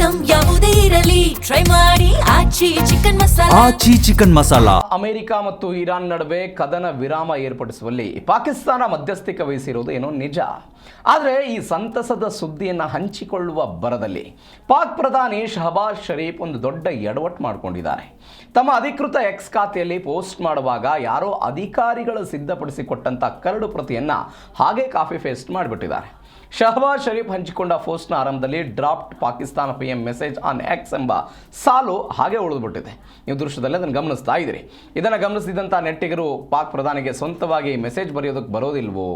Item ಯಾವುದೇ ಇರಲಿ try ಮಾಡಿ ಆಚಿ ಚಿಕನ್ ಮಸಾಲಾ. ಅಮೆರಿಕ ಮತ್ತು ಇರಾನ್ ನಡುವೆ ಕದನ ವಿರಾಮ ಏರ್ಪಡಿಸುವಲ್ಲಿ ಪಾಕಿಸ್ತಾನ ಮಧ್ಯಸ್ಥಿಕೆ ವಹಿಸಿರುವುದು ಏನೋ ನಿಜ. ಆದರೆ ಈ ಸಂತಸದ ಸುದ್ದಿಯನ್ನು ಹಂಚಿಕೊಳ್ಳುವ ಭರದಲ್ಲಿ ಪಾಕ್ ಪ್ರಧಾನಿ ಶಹಬಾಜ್ ಶರೀಫ್ ಒಂದು ದೊಡ್ಡ ಎಡವಟ್ಟು ಮಾಡಿಕೊಂಡಿದ್ದಾರೆ. ತಮ್ಮ ಅಧಿಕೃತ ಎಕ್ಸ್ ಖಾತೆಯಲ್ಲಿ ಪೋಸ್ಟ್ ಮಾಡುವಾಗ ಯಾರೋ ಅಧಿಕಾರಿಗಳು ಸಿದ್ಧಪಡಿಸಿಕೊಟ್ಟಂಥ ಕರಡು ಪ್ರತಿಯನ್ನು ಹಾಗೆ ಕಾಪಿ ಪೇಸ್ಟ್ ಮಾಡಿಬಿಟ್ಟಿದ್ದಾರೆ. ಶಹಬಾಜ್ ಶರೀಫ್ ಹಂಚಿಕೊಂಡ ಪೋಸ್ಟ್ನ ಆರಂಭದಲ್ಲಿ draft Pakistan PM message on X ಎಂಬ ಸಾಲು ಹಾಗೆ ಉಳಿದುಬಿಟ್ಟಿದೆ. ನೀವು ದೃಶ್ಯದಲ್ಲಿ ಅದನ್ನು ಗಮನಿಸ್ತಾ ಇದ್ದೀರಿ. ಇದನ್ನು ಗಮನಿಸಿದಂಥ ನೆಟ್ಟಿಗರು ಪಾಕ್ ಪ್ರಧಾನಿಗೆ ಸ್ವಂತವಾಗಿ ಮೆಸೇಜ್ ಬರೆಯೋದಕ್ಕೆ ಬರೋದಿಲ್ವೋ,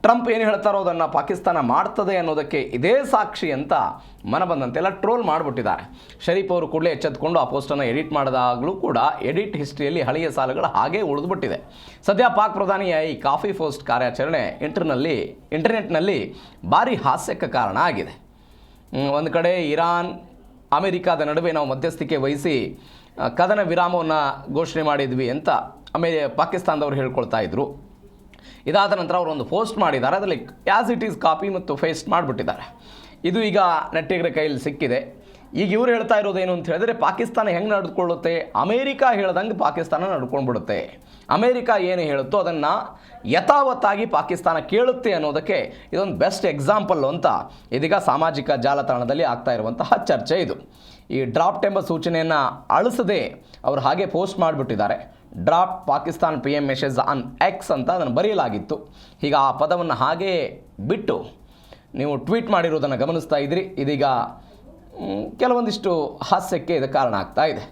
ಟ್ರಂಪ್ ಏನು ಹೇಳ್ತಾರೋ ಅದನ್ನು ಪಾಕಿಸ್ತಾನ ಮಾಡ್ತದೆ ಅನ್ನೋದಕ್ಕೆ ಇದೇ ಸಾಕ್ಷಿ ಅಂತ ಮನಬಂದಂತೆಲ್ಲ ಟ್ರೋಲ್ ಮಾಡಿಬಿಟ್ಟಿದ್ದಾರೆ. ಶರೀಫ್ ಅವರು ಕೂಡಲೇ ಎಚ್ಚೆತ್ತುಕೊಂಡು ಆ ಪೋಸ್ಟನ್ನು ಎಡಿಟ್ ಮಾಡಿದಾಗಲೂ ಕೂಡ ಎಡಿಟ್ ಹಿಸ್ಟ್ರಿಯಲ್ಲಿ ಹಳೆಯ ಸಾಲುಗಳು ಹಾಗೇ ಉಳಿದುಬಿಟ್ಟಿದೆ. ಸದ್ಯ ಪಾಕ್ ಪ್ರಧಾನಿಯ ಈ ಕಾಫಿ ಪೋಸ್ಟ್ ಕಾರ್ಯಾಚರಣೆ ಇಂಟರ್ನೆಟ್ನಲ್ಲಿ ಭಾರಿ ಹಾಸ್ಯಕ್ಕೆ ಕಾರಣ ಆಗಿದೆ. ಒಂದು ಕಡೆ ಇರಾನ್ ಅಮೆರಿಕಾದ ನಡುವೆ ನಾವು ಮಧ್ಯಸ್ಥಿಕೆ ವಹಿಸಿ ಕದನ ವಿರಾಮವನ್ನು ಘೋಷಣೆ ಮಾಡಿದ್ವಿ ಅಂತ ಪಾಕಿಸ್ತಾನದವರು ಹೇಳ್ಕೊಳ್ತಾ ಇದ್ರು. ಇದಾದ ನಂತರ ಅವರು ಒಂದು ಪೋಸ್ಟ್ ಮಾಡಿದ್ದಾರೆ, ಅದರಲ್ಲಿ ಆ್ಯಸ್ ಇಟ್ ಈಸ್ ಕಾಪಿ ಮತ್ತು ಪೇಸ್ಟ್ ಮಾಡಿಬಿಟ್ಟಿದ್ದಾರೆ. ಇದು ಈಗ ನೆಟ್ಟಿಗರ ಕೈಯಲ್ಲಿ ಸಿಕ್ಕಿದೆ. ಈಗ ಇವರು ಹೇಳ್ತಾ ಇರೋದೇನು ಅಂತ ಹೇಳಿದ್ರೆ, ಪಾಕಿಸ್ತಾನ ಹೆಂಗೆ ನಡೆದುಕೊಳ್ಳುತ್ತೆ, ಅಮೇರಿಕ ಹೇಳ್ದಂಗೆ ಪಾಕಿಸ್ತಾನ ನಡ್ಕೊಂಡ್ಬಿಡುತ್ತೆ, ಅಮೇರಿಕ ಏನು ಹೇಳುತ್ತೋ ಅದನ್ನು ಯಥಾವತ್ತಾಗಿ ಪಾಕಿಸ್ತಾನ ಕೇಳುತ್ತೆ ಅನ್ನೋದಕ್ಕೆ ಇದೊಂದು ಬೆಸ್ಟ್ ಎಕ್ಸಾಂಪಲ್ಲು ಅಂತ ಇದೀಗ ಸಾಮಾಜಿಕ ಜಾಲತಾಣದಲ್ಲಿ ಆಗ್ತಾ ಇರುವಂತಹ ಚರ್ಚೆ ಇದು. ಈ ಡ್ರಾಫ್ಟ್ ಎಂಬ ಸೂಚನೆಯನ್ನು ಅಳಿಸದೆ ಅವರು ಹಾಗೆ ಪೋಸ್ಟ್ ಮಾಡಿಬಿಟ್ಟಿದ್ದಾರೆ. Draft Pakistan PM message on X ಅಂತ ಅದನ್ನು ಬರೆಯಲಾಗಿತ್ತು. ಈಗ ಆ ಪದವನ್ನು ಹಾಗೇ ಬಿಟ್ಟು ನೀವು ಟ್ವೀಟ್ ಮಾಡಿರೋದನ್ನು ಗಮನಿಸ್ತಾ ಇದ್ರಿ. ಇದೀಗ ಕೆಲವೊಂದಿಷ್ಟು ಹಾಸ್ಯಕ್ಕೆ ಇದು ಕಾರಣ ಆಗ್ತಾ ಇದೆ.